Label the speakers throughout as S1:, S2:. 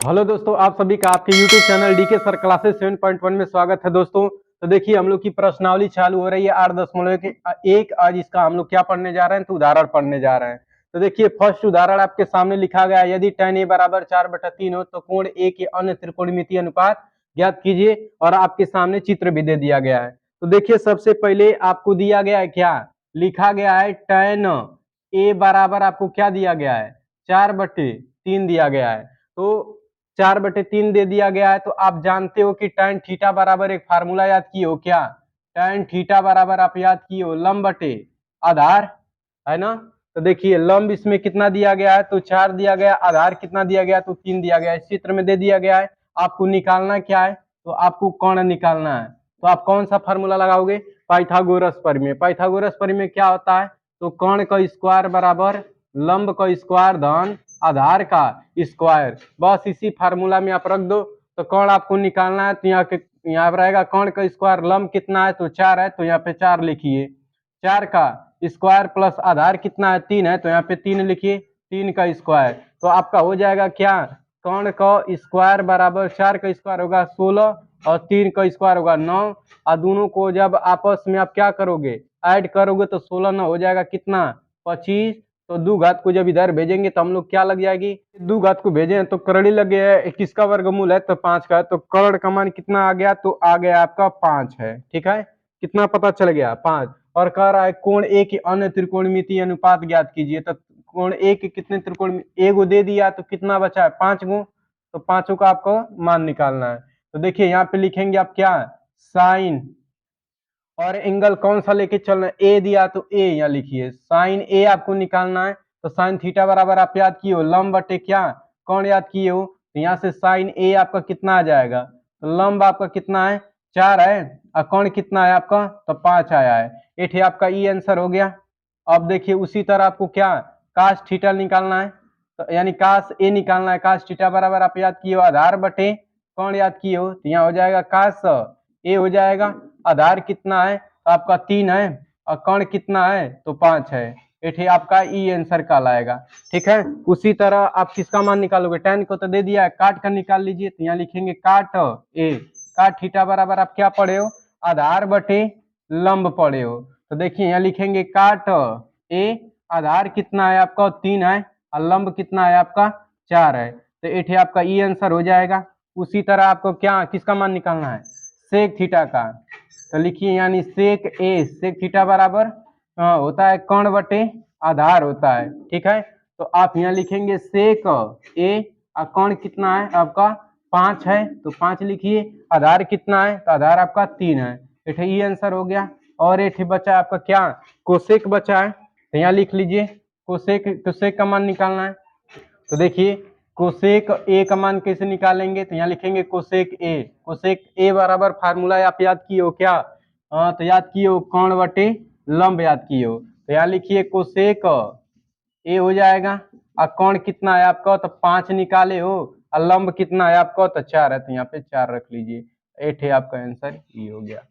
S1: Hello दोस्तों, आप सभी का आपके YouTube channel D K sir classes 7.1 में स्वागत है दोस्तों। तो देखिए हम लोग की प्रश्नावली चालू हो रही है 8.1। आज इसका हम लोग क्या पढ़ने जा रहे हैं, तो उदाहरण पढ़ने जा रहे हैं। तो देखिए फर्स्ट उदाहरण आपके सामने लिखा गया है, यदि tan a बराबर 4/3 हो तो कोण a के अन्य त्रिकोणमितीय अनुपात ज्ञात कीजिए। और आपके सामने चित्र भी दे दिया गया है। तो देखिए सबसे पहले आपको दिया गया है, क्या लिखा गया है, tan a बराबर आपको क्या दिया गया है, 4/3 दिया गया है। तो 4/3 दे दिया गया है। तो आप जानते हो कि tan थीटा बराबर एक फार्मूला याद किए हो क्या, tan थीटा बराबर आप याद किए हो लंब बटे आधार, है ना। तो देखिए लंब इसमें कितना दिया गया है, तो 4 दिया गया, आधार कितना दिया गया, तो 3 दिया गया है। इस चित्र में दे दिया गया है। आपको निकालना क्या है, तो आपको कोण निकालना है। तो आप कौन सा फार्मूला लगाओगे, पाइथागोरस प्रमेय। पाइथागोरस प्रमेय क्या होता है, तो कोण का स्क्वायर बराबर लंब का स्क्वायर धन आधार का स्क्वायर। बस इसी फार्मूला में आप रख दो। तो कोण आपको निकालना है, तो यहाँ पर रहेगा कोण का स्क्वायर, लंब कितना है, तो 4 है, तो यहाँ पे 4 लिखिए। 4 का स्क्वायर प्लस आधार कितना है, 3 है, तो यहाँ पे 3 लिखिए, 3 का स्क्वायर। तो आपका हो जाएगा क्या, कोण का स्क्वायर बराबर 4 का स्क्वायर होगा 16 और 3 का स्क्वायर होगा 9। और दोनों को जब आपस में आप क्या करोगे, ऐड करोगे, तो 16 9 हो जाएगा कितना, 25। तो दो घात को जब इधर भेजेंगे तो हम लोग क्या लग जाएगी, दो घात को भेजे तो करड़ी लग गया है, किसका वर्गमूल है, तो 5 का। तो कर्ण का मान कितना आ गया, तो आ गया आपका 5 है। ठीक है, कितना पता चल गया, 5। और कह रहा है कोण ए के अन्य त्रिकोणमितीय अनुपात ज्ञात कीजिए। तो कोण ए के कितने त्रिकोण, एगो दे दिया तो कितना बचा है, 5 गो। तो पांचों का आपको मान निकालना है। तो देखिए यहाँ पे लिखेंगे आप क्या, साइन और एंगल कौन सा लेके चलना है, ए दिया तो ए यहाँ लिखिए, साइन ए आपको निकालना है। तो साइन थीटा बराबर आप याद किए हो लंब बटे क्या, कौन याद किए हो। तो यहाँ से साइन ए आपका कितना आ जाएगा, तो लंब आपका कितना है, 4 है, और कौन कितना है आपका, तो 5 आया है। ये आपका ई आंसर हो गया। अब देखिए उसी तरह आपको क्या, काश थीटा निकालना है, तो यानी काश ए निकालना है। काश थीटा बराबर आप याद किए हो आधार बटे कौन याद किए हो, तो यहाँ हो जाएगा काश ए हो जाएगा। आधार कितना है, तो आपका 3 है, और कर्ण कितना है, तो 5 है। ये आपका ई आंसर कहलाएगा। ठीक है, उसी तरह आप किसका मान निकालोगे, tan को तो दे दिया है, काट कर निकाल लीजिए। तो यहाँ लिखेंगे काट ए, काट थीटा बराबर आप क्या पढ़े हो, आधार बटे लंब पढ़े हो। तो देखिए यहाँ लिखेंगे काट ए, आधार कितना है आपका 3 है, और लंब कितना है आपका 4 है। तो ये आपका ई आंसर हो जाएगा। उसी तरह आपको क्या, किसका मान निकालना है, सेक थीटा का। तो लिखिए यानी सेक ए, सेक थीटा बराबर होता है कर्ण बटे आधार होता है। ठीक है, तो आप यहाँ लिखेंगे सेक ए, और कर्ण कितना है आपका 5 है, तो 5 लिखिए। आधार कितना है, तो आधार आपका 3 है। ये आंसर हो गया। और ये बचा आपका क्या, कोसेक बचा है। तो यहाँ लिख लीजिए कोसेक, कोसेक का मान निकालना है। तो देखिए कोसेक ए का मान कैसे निकालेंगे, तो यहाँ लिखेंगे कोसेक ए। कोसेक ए बराबर फार्मूला आप याद किए हो क्या, तो याद किए हो कर्ण बटे लंब याद किए हो। तो यहाँ लिखिए कोसेक ए हो जाएगा, और कर्ण कितना है आपका, तो 5 निकाले हो, और लंब कितना है आपका, तो 4 है, तो यहाँ पे 4 रख लीजिए। 8 है आपका आंसर, ये हो गया।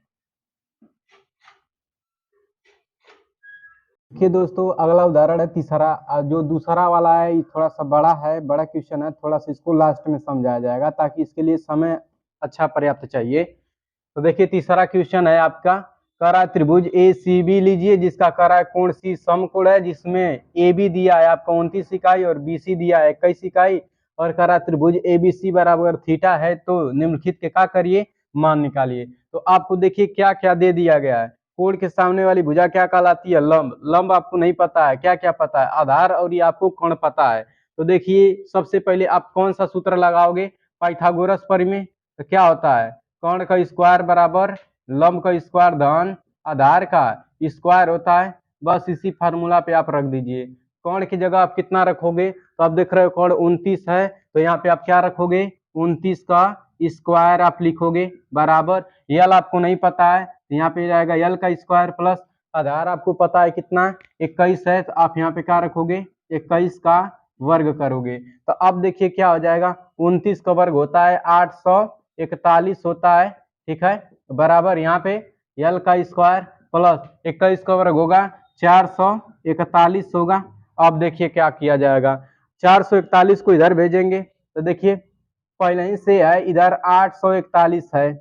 S1: देखिए दोस्तों अगला उदाहरण है तीसरा। जो दूसरा वाला है ये थोड़ा सा बड़ा है, बड़ा क्वेश्चन है, थोड़ा सा इसको लास्ट में समझाया जाएगा ताकि इसके लिए समय अच्छा पर्याप्त चाहिए। तो देखिए तीसरा क्वेश्चन है आपका, कह रहा है त्रिभुज ए सी बी लीजिए, जिसका कह रहा है कोण सी समकोण है, जिसमें ए बी दिया है आपका 29 इकाई और बी सी दिया है 21 इकाई। और कह रहा है त्रिभुज ए बी सी बराबर थीटा है, तो निम्नलिखित के क्या करिए, मान निकालिए। तो आपको देखिए क्या क्या दे दिया गया है। कोण के सामने वाली भुजा क्या कहलाती है, लंब। लंब आपको नहीं पता है, क्या क्या पता है, आधार और ये आपको कोण पता है। तो देखिए सबसे पहले आप कौन सा सूत्र लगाओगे, पाइथागोरस प्रमेय। तो क्या होता है, कोण का स्क्वायर बराबर लंब का स्क्वायर धन आधार का स्क्वायर होता है। बस इसी फार्मूला पे आप रख दीजिए। कोण की जगह आप कितना रखोगे, तो आप देख रहे हो कोण 29 है, तो यहाँ पे आप क्या रखोगे, 29 का स्क्वायर आप लिखोगे बराबर, यल आपको नहीं पता है, तो यहाँ पे जाएगा यल का स्क्वायर प्लस आधार आपको पता है कितना 21 है, तो आप यहाँ पे क्या रखोगे, 21 का वर्ग करोगे। तो अब देखिए क्या हो जाएगा, 29 का वर्ग होता है 841 होता है। ठीक है, बराबर यहाँ पे यल का स्क्वायर प्लस 21 का वर्ग होगा 441 होगा। अब देखिए क्या किया जाएगा, 441 को इधर भेजेंगे। तो देखिए पहले ही से है, इधर 841 है,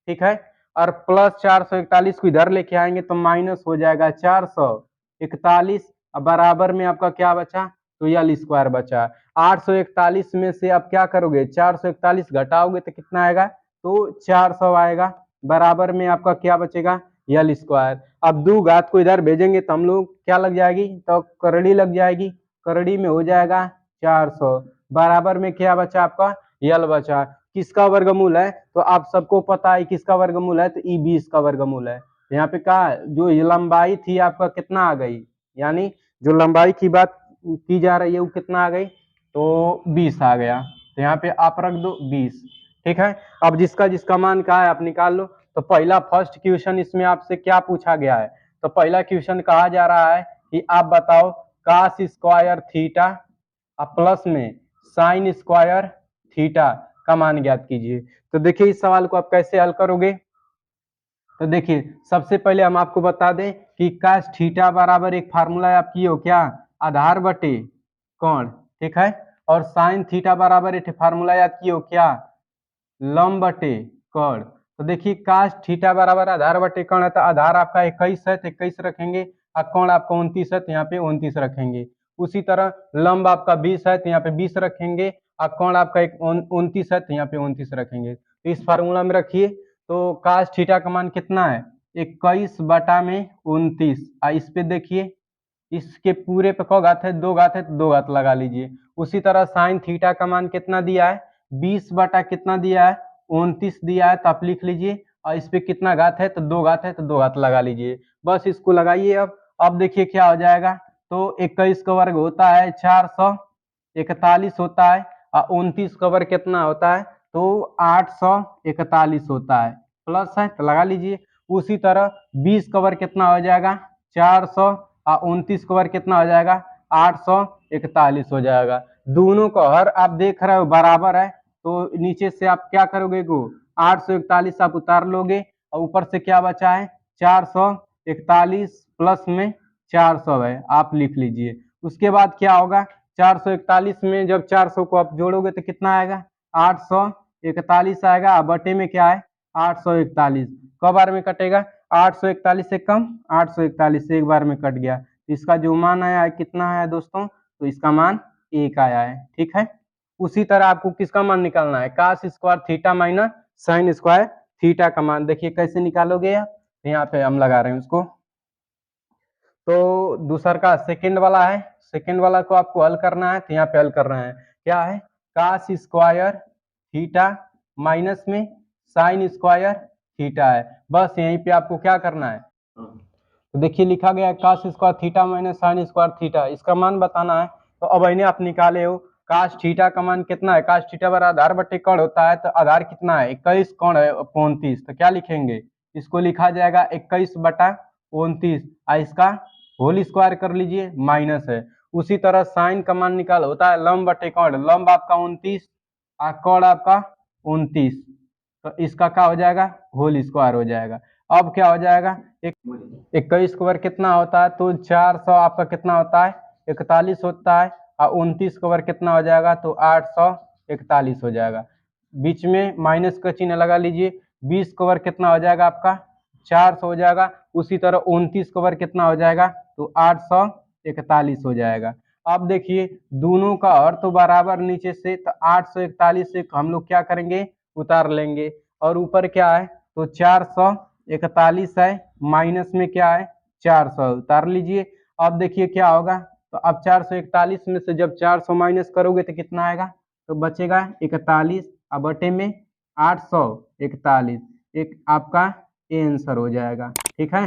S1: ठीक है, और प्लस 441 को इधर लेके आएंगे तो माइनस हो जाएगा 441, और बराबर में आपका क्या बचा, तो यल स्क्वायर बचा। 841 में से आप क्या करोगे, 441 घटाओगे तो कितना आएगा, तो 400 आएगा, बराबर में आपका क्या बचेगा, यल स्क्वायर। अब दो घात को इधर भेजेंगे तो हम लोग क्या लग जाएगी, तो करड़ी लग जाएगी, करड़ी में हो जाएगा 400, बराबर में क्या बचा आपका, यल बचा। किसका वर्गमूल है, तो आप सबको पता है किसका वर्गमूल है, तो ई 20 का वर्गमूल है। यहाँ पे क्या जो लंबाई थी आपका कितना आ गई, यानी जो लंबाई की बात की जा रही है वो कितना आ गई, तो 20 आ गया, तो यहाँ पे आप रख दो 20, ठीक है। अब जिसका जिसका मान क्या है आप निकाल लो। तो पहला फर्स्ट क्वेश्चन इसमें आपसे क्या पूछा गया है, तो पहला क्वेश्चन कहा जा रहा है कि आप बताओ कास स्क्वायर थीटा प्लस में साइन स्क्वायर थीटा का मान ज्ञात कीजिए। तो देखिए इस सवाल को आप कैसे हल करोगे, तो देखिए सबसे पहले हम आपको बता दें कि कास थीटा बराबर एक फार्मूला आपकी हो क्या, आधार बटे कोण, ठीक है, और साइन थीटा बराबर एक फार्मूला याद की हो क्या, लंब बटे कोण। तो देखिए कास थीटा बराबर आधार बटे कोण है, तो आधार आपका 21 है तो 21 रखेंगे, और कोण आपका 29 है तो यहाँ पे 29 रखेंगे। उसी तरह लंब आपका 20 है तो यहाँ पे 20 रखेंगे, और कोण आपका 29 है तो यहाँ पे 29 रखेंगे। तो इस फार्मूला में रखिए, तो कास थीटा का मान कितना है, 21 बटा में 29, इस पे देखिए इसके पूरे पे कौ घात है, 2 घात है तो 2 घात लगा लीजिए। उसी तरह साइन थीटा का मान कितना दिया है, 20 बटा कितना दिया है, 29 दिया है, तो आप लिख लीजिए, और इस पे कितना घात है, तो 2 घात है तो 2 घात लगा लीजिए, बस इसको लगाइए। अब देखिए क्या हो जाएगा, तो 21 का वर्ग होता है 441 होता है, और 29 का वर्ग कितना होता है, तो 841 होता है, प्लस है तो लगा लीजिए। उसी तरह 20 का वर्ग कितना हो जाएगा, 400, और 29 का वर्ग कितना हो जाएगा, 841 हो जाएगा। दोनों का हर आप देख रहे हो बराबर है, तो नीचे से आप क्या करोगे को 841 आप उतार लोगे, और ऊपर से क्या बचा है 441 प्लस में 400 है, आप लिख लीजिए। उसके बाद क्या होगा, 441 में जब 400 को आप जोड़ोगे तो कितना आएगा, 841 आएगा, बटे में क्या है 841, क बार में कटेगा, 841 से कम, 841 से एक बार में कट गया, इसका जो मान आया है कितना आया दोस्तों, तो इसका मान 1 आया है, ठीक है। उसी तरह आपको किसका मान निकालना है, cos square theta minus sine square theta का मान, देखिए कैसे निकालोगे आप, यहाँ पे हम लगा रहे हैं उसको। तो दूसरा का सेकंड वाला है, सेकंड वाला को आपको हल करना है, तो यहाँ पे हल कर रहे हैं, क्या है कास स्क्वायर थीटा माइनस में साइन स्क्वायर थीटा है, बस यहीं पे आपको क्या करना है, तो देखिए लिखा गया है cos square theta minus sine square theta, इसका मान बताना है। तो अब इन्हें आप निकाले हो, कास थीटा का मान कितना है, कास थीटा बराबर आधार बटे कोण होता है, तो आधार कितना है 21, कोण है 29, तो क्या लिखेंगे, इसको लिखा जाएगा 21 बटा 29, इसका होल स्क्वायर कर लीजिए, माइनस है। उसी तरह साइन का मान निकाल होता है लंब बटे कोण, लंब आपका 29 और कोण आपका 29, तो इसका क्या हो जाएगा, होल स्क्वायर हो जाएगा। अब क्या हो जाएगा, 21 स्क्वायर कितना होता है, तो 400 आपका कितना होता है 41 होता है, और 29 स्क्वायर कितना हो जाएगा, तो 841 हो जाएगा, बीच में माइनस का चिन्ह लगा लीजिए। 20 स्क्वायर कितना हो जाएगा आपका 400 हो जाएगा, उसी तरह 29 स्क्वायर कितना हो जाएगा, तो 841 हो जाएगा। अब देखिए दोनों का अर्थ तो बराबर नीचे से, तो 841 से हम लोग क्या करेंगे, उतार लेंगे, और ऊपर क्या है, तो 441 है, माइनस में क्या है 400, उतार लीजिए। अब देखिए क्या होगा, तो अब 441 में से जब 400 माइनस करोगे तो कितना आएगा, तो बचेगा 41, अब बटे में 841, एक आपका आंसर हो जाएगा, ठीक है।